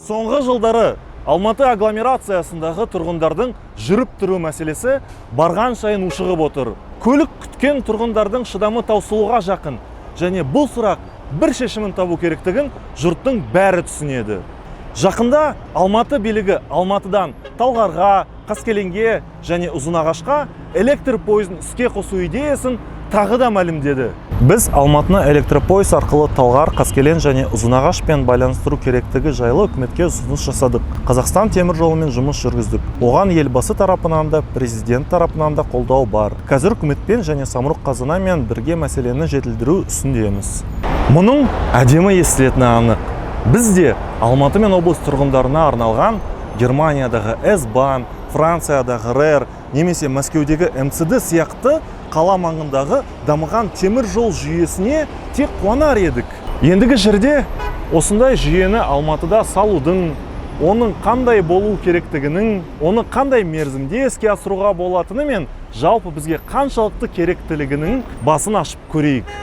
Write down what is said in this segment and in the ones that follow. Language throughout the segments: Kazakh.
Соңғы жылдары Алматы агломерациясындағы тұрғындардың жүріп тұру мәселесі барған сайын ушығып отыр. Көлік күткен тұрғындардың шыдамы таусылуға жақын, және бұл сұрақ бір шешімін табу керектігін жұрттың бәрі түсінеді. Жақында Алматы билігі Алматыдан Талғарға, Қаскелеңге және Ұзынағашқа электр пойызын іске қосу идеясын тағы да мәлімдеді. Біз Алматыны электропойыз арқылы Талғар, Қаскелен және Ұзынағашпен байланыстыру керектігі жайлы үкіметке ұсыныс жасадық. Қазақстан темір жолымен жұмыс жүргіздік. Оған елбасы тарапынан да, президент тарапынан да қолдау бар. Қазір үкіметпен және Самұрық-қазынамен бірге мәселені жетілдіру үстіндеміз. Мұның әдемі естілетіні анық. Біз де Алматы мен облыс тұрғындарына арналған Германиядағы S-Bahn, Франциядағы РЭР, немесе Мәскеудегі МЦД сияқты қала маңындағы дамыған темір жол жүйесіне тек қуанар едік. Ендігі жерде осындай жүйені Алматыда салудың, оның қандай болу керектігінің, оны қандай мерзімде іске асыруға болатыны мен жалпы бізге қаншалықты керектілігінің басын ашып көрейік.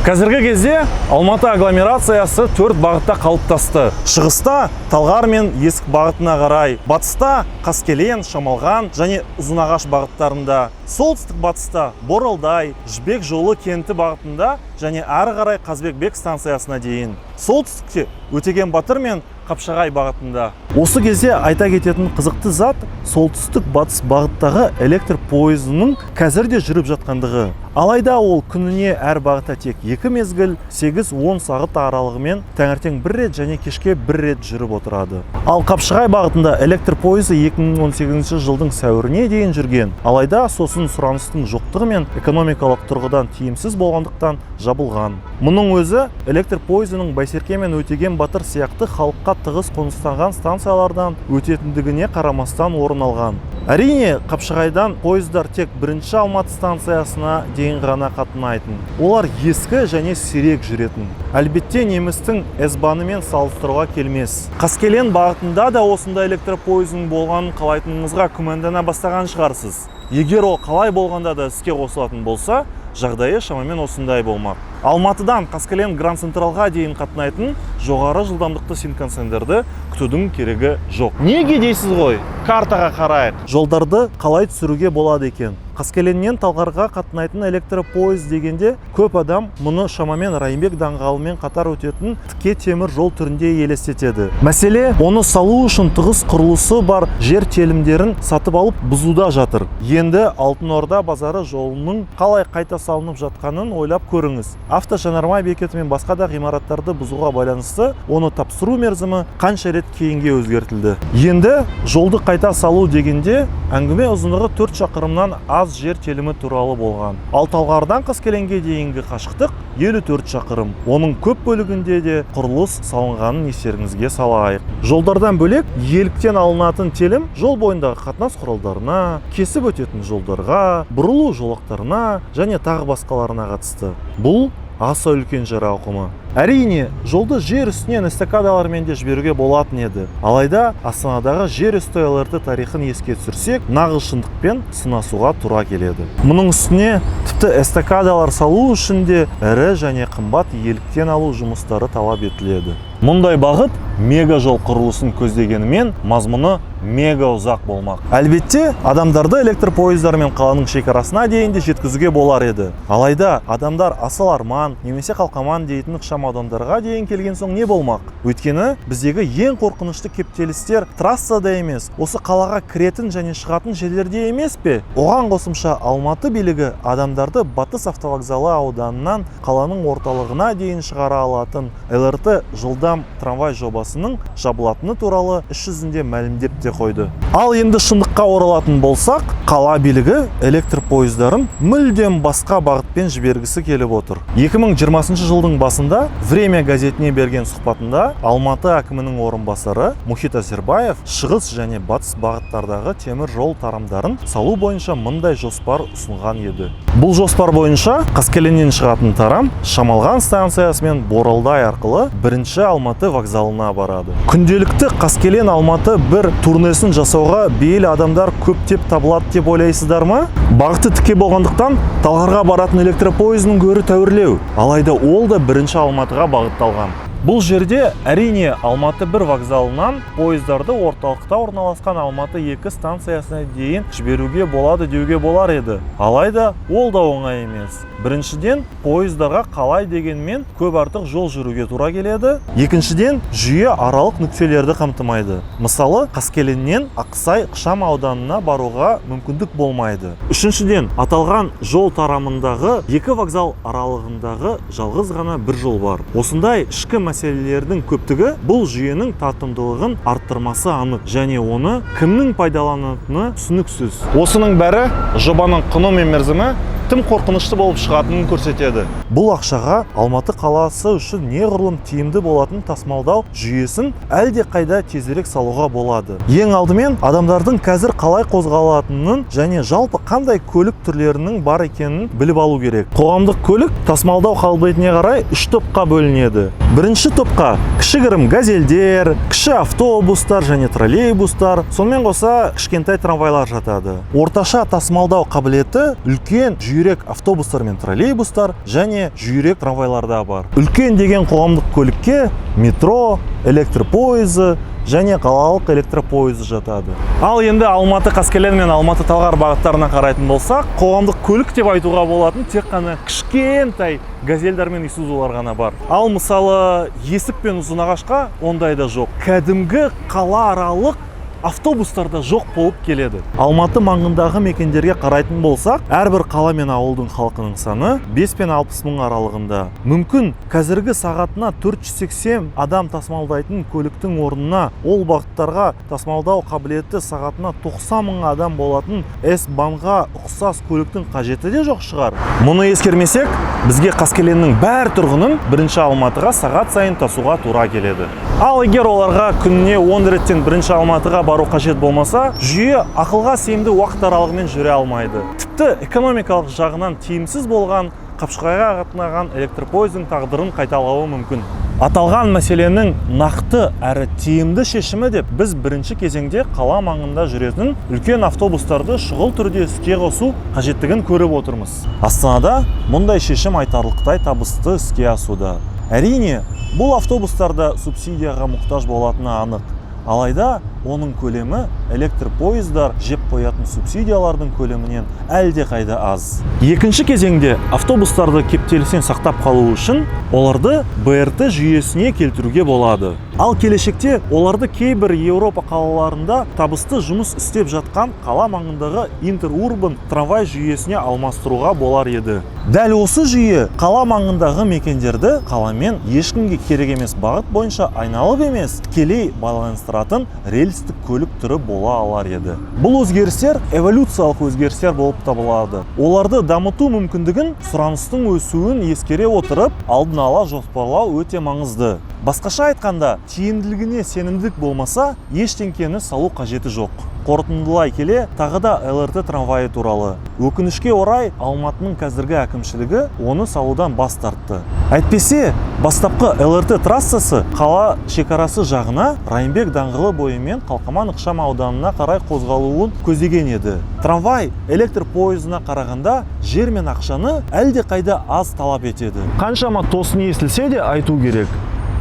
Қазіргі кезде Алматы агломерациясы 4 бағытта қалыптасты. Шығыста Талғар мен Есік бағытына қарай, батыста Қаскелен, Шамалған және Ұзынағаш бағыттарында, солтүстік батыста Боралдай, Жібек жолы кенті бағытында және ары қарай Қазбек станциясына дейін. Солтүстікте Өтеген Батыр мен Қапшағай бағытында. Осы кезде айта кететін қызықты зат солтүстік батыс бағыттағы электр пойызының қазір де жүріп жатқандығы. Алайда ол күніне әр бағытта тек 2 мезгіл 8-10 сағат аралығымен таңертең 1 рет және кешке 1 рет жүріп отырады. Ал Қапшағай бағытында электр пойызы 2018 жылдың сәуіріне дейін жүрген. Алайда сосын сұраныстың жоқтығы мен экономикалық тұрғыдан тиімсіз болғандықтан жабылған. Мұның өзі электр пойызының Байсерке мен Өтеген Батыр сияқты халыққа тығыз қоныстанған станциялардан өтетіндігіне қарамастан орын алған. Әрине, Қапшағайдан пойыздар тек бірінші Алматы станциясына дейін ғана қатынайтын. Олар ескі және сирек жүретін. Әлбетте немістің S-Bahn-ымен салыстыруға келмес. Қаскелен бағытында да осындай электр пойыздың болғанын қалайтыныңызға күмәндана бастаған шығарсыз. Егер ол қалай болғанда да іске қосылатын болса, жағдайы шамамен осындай болмақ. Алматыдан Қаскелен Гранд Централға дейін қатынайтын жоғары жылдамдықты синкансендерді күтудің керегі жоқ. Неге дейсіз ғой? Картаға қарайық. Жолдарды қалай түсіруге болады екен? Қаскеленнен Талғарға қатынайтын электр пойыз дегенде көп адам мұны шамамен Райымбек даңғылымен қатар өтетін тіке темір жол түрінде елестетеді. Мәселе, оны салу үшін тығыз құрылысы бар жер телімдерін сатып алып бұзуда жатыр. Енді Алтын Орда базары жолының қалай қайта салынып жатқанын ойлап көріңіз. Автожанармай бекеті мен басқа да ғимараттарды бұзуға байланысты оны тапсыру мерзімі қанша рет кейінге өзгертілді. Енді жолды қайта салу дегенде әңгіме ұзындығы 4 шақырымнан аз жер телімі туралы болған. Ал Талғардан Қаскеленге дейінгі қашықтық 54 шақырым. Оның көп бөлігінде де құрылыс салынғанын естеріңізге салайық. Жолдардан бөлек иеліктен алынатын телім жол бойындағы қатынас құралдарына, кесіп өтетін жолдарға, бұрылу жолақтарына және тағы басқаларына қатысты. Бұл аса үлкен жер ауқымы. Әрине, жолды жер үстінен эстакадалармен де жіберуге болатын еді. Алайда, Астанадағы жер үсті ЛРТ тарихын еске түсірсек, нағыз шындықпен сынасуға тура келеді. Мұның үстіне тіпті эстакадалар салу үшін де ірі және қымбат иеліктен алу жұмыстары талап етіледі. Мұндай бағыт мега жол құрылысын көздегенімен мазмұны мега ұзақ болмақ. Әлбетте, адамдарды электр пойыздармен қаланың шекарасына дейін де жеткізуге болар еді. Алайда, адамдар Асыл Арман немесе Қалқаман дейтін ықшам аудандарға дейін келген соң не болмақ? Өйткені біздегі ең қорқынышты кептелістер трассада емес, осы қалаға кіретін және шығатын жерлерде емес пе? Оған қосымша Алматы билігі адамдарды Батыс автовокзалы ауданынан қаланың орталығына дейін шығара алатын ЛРТ жылдам трамвай жобасының жабылатыны туралы іс жүзінде мәлімдеп те қойды. Ал енді шындыққа оралатын болсақ, қала билігі электр пойыздарын мүлдем басқа бағытпен жібергісі келіп отыр. 2020 жылдың басында Время газетіне берген сұхбатында Алматы әкімінің орынбасары Мұхит Әсербаев шығыс және батыс бағыттардағы темір жол тарамдарын салу бойынша мындай жоспар ұсынған еді. Бұл жоспар бойынша Қаскеленнен шығатын тарам Шамалған станциясы мен Боралдай арқылы бірінші Алматы вокзалына барады. Күнделікті Қаскелен Алматы бір турнесін жасауға бейіл адамдар көптеп табылады деп ойлайсыздар ма? Бағыты тіке болғандықтан Талғарға баратын электропойызының гөрі тәуірлеу. Алайда ол да бірінші Алматыға бағытталған. Бұл жерде әрине Алматы 1 вокзалынан пойыздарды орталықта орналасқан Алматы 2 станциясына дейін жіберуге болады деуге болар еді. Алайда ол да оңай емес. Біріншіден, пойыздарға қалай дегенмен көп артық жол жүруге тура келеді. Екіншіден, жүйе аралық нүктелерді қамтымайды. Мысалы, Қаскелеңнен Ақсай ықшам ауданына баруға мүмкіндік болмайды. Үшіншіден, аталған жол тарамындағы 2 вокзал аралығындағы жалғыз ғана бір жол бар. Осындай ішкі мәселелердің көптігі бұл жүйенің тартымдылығын арттырмасы анық, және оны кімнің пайдаланатыны түсініксіз. Осының бәрі жобаның құны мен мерзімі тым қорқынышты болып шығатынын көрсетеді. Бұл ақшаға Алматы қаласы үшін неғұрлым тиімді болатын тасымалдау жүйесін әлде қайда тезірек салуға болады. Ең алдымен адамдардың қазір қалай қозғалатынын және жалпы қандай көлік түрлерінің бар екенін біліп алу керек. Қоғамдық көлік тасымалдау қабілетіне қарай 3 топқа бөлінеді. Бірінші топқа кішігірім газельдер, кіші автобустар және троллейбустар, сонымен қоса кішкентай трамвайлар жатады. Орташа тасымалдау қабілеті үлкен жүйрек автобустар мен троллейбустар және жүйрек трамвайларда бар. Үлкен деген қоғамдық көлікке метро, электр пойызы және қалалық электр пойызы жатады. Ал енді Алматы Қаскелең мен Алматы Талғар бағыттарына қарайтын болсақ, қоғамдық көлік деп айтуға болатын тек қана кішкентай газельдар мен исузулар ғана бар. Ал мысалы Есік пен Ұзынағашқа ондай да жоқ. Кәдімгі қала аралық автобустарда жоқ болып келеді. Алматы маңындағы мекендерге қарайтын болсақ, әрбір қала мен ауылдың халқының саны 5 пен 60 мың аралығында. Мүмкін қазіргі сағатына 480 адам тасымалдайтын көліктің орнына ол бағыттарға тасымалдау қабілеті сағатына 90 мың адам болатын S-банға ұқсас көліктің қажеті де жоқ шығар. Мұны ескермесек, бізге Қаскелеңнің бәр тұрғынын бірінші Алматыға сағат сайын тасуға тура келеді. Ал егер оларға күніне 10 реттен бірінші Алматыға бару қажет болмаса, жүйе ақылға сыйымды уақыт аралығымен жүре алмайды. Тіпті экономикалық жағынан тиімсіз болған Қапшағайға қатынаған электр пойыздың тағдырын қайталауы мүмкін. Аталған мәселенің нақты әрі тиімді шешімі деп біз бірінші кезеңде қала маңында жүретін үлкен автобустарды шұғыл түрде іске қосу қажеттігін көріп отырмыз. Астанада мұндай шешім айтарлықтай табысты іске асуда. Әрине, бұл автобустарда субсидияға мұқтаж болатыны анық. Алайда оның көлемі электр пойыздар жеп қоятын субсидиялардың көлемінен әлде қайда аз. Екінші кезеңде автобустарды кептелістен сақтап қалу үшін оларды БРТ жүйесіне келтіруге болады. Ал келешекте оларды кейбір Еуропа қалаларында табысты жұмыс істеп жатқан қала маңындағы интерурбан трамвай жүйесіне алмастыруға болар еді. Дәл осы жүйе қала маңындағы мекендерді қаламен ешкімге керек емес бағыт бойынша айналып емес, тікелей байланыстыратын рельстік көлік түрі бола алар еді. Бұл өзгерістер эволюциялық өзгерістер болып табылады. Оларды дамыту мүмкіндігін сұраныстың өсуін ескере отырып, алдын ала жоспарлау өте маңызды. Басқаша айтқанда, тиімділігіне сенімдік болмаса, ештеңкені салу қажеті жоқ. Қорытындылай келе, тағы да ЛРТ трамвайы туралы. Өкінішке орай, Алматының қазіргі әкімшілігі оны салудан бас тартты. Әйтпесе, бастапқы ЛРТ трассасы қала шекарасы жағына Райымбек даңғылы бойымен Қалқаман ықшам ауданына қарай қозғалуын көздеген еді. Трамвай электр пойызына қарағанда жер мен ақшаны әлде қайда аз талап етеді. Қаншама тосын естілсе де айту керек.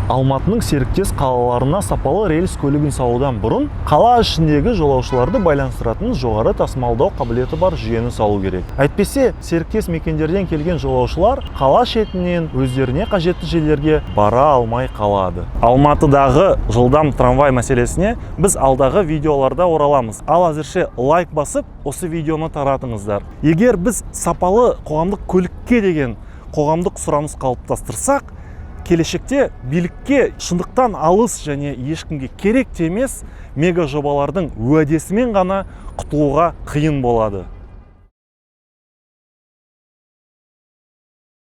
Алматының серіктес қалаларына сапалы рельс көлігін салудан бұрын қала ішіндегі жолаушыларды байланыстыратын жоғары тасымалдау қабілеті бар жүйені салу керек. Әйтпесе, серіктес мекендерден келген жолаушылар қала шетінен өздеріне қажетті жерлерге бара алмай қалады. Алматыдағы жылдам трамвай мәселесіне біз алдағы видеоларда ораламыз. Ал әзірше лайк басып, осы видеоны таратыңыздар. Егер біз сапалы қоғамдық көлікке деген қоғамдық сұраныс қалыптастырсақ, келешекте билікке шындықтан алыс және ешкімге керек те емес мега жобалардың уәдесімен ғана құтылуға қиын болады.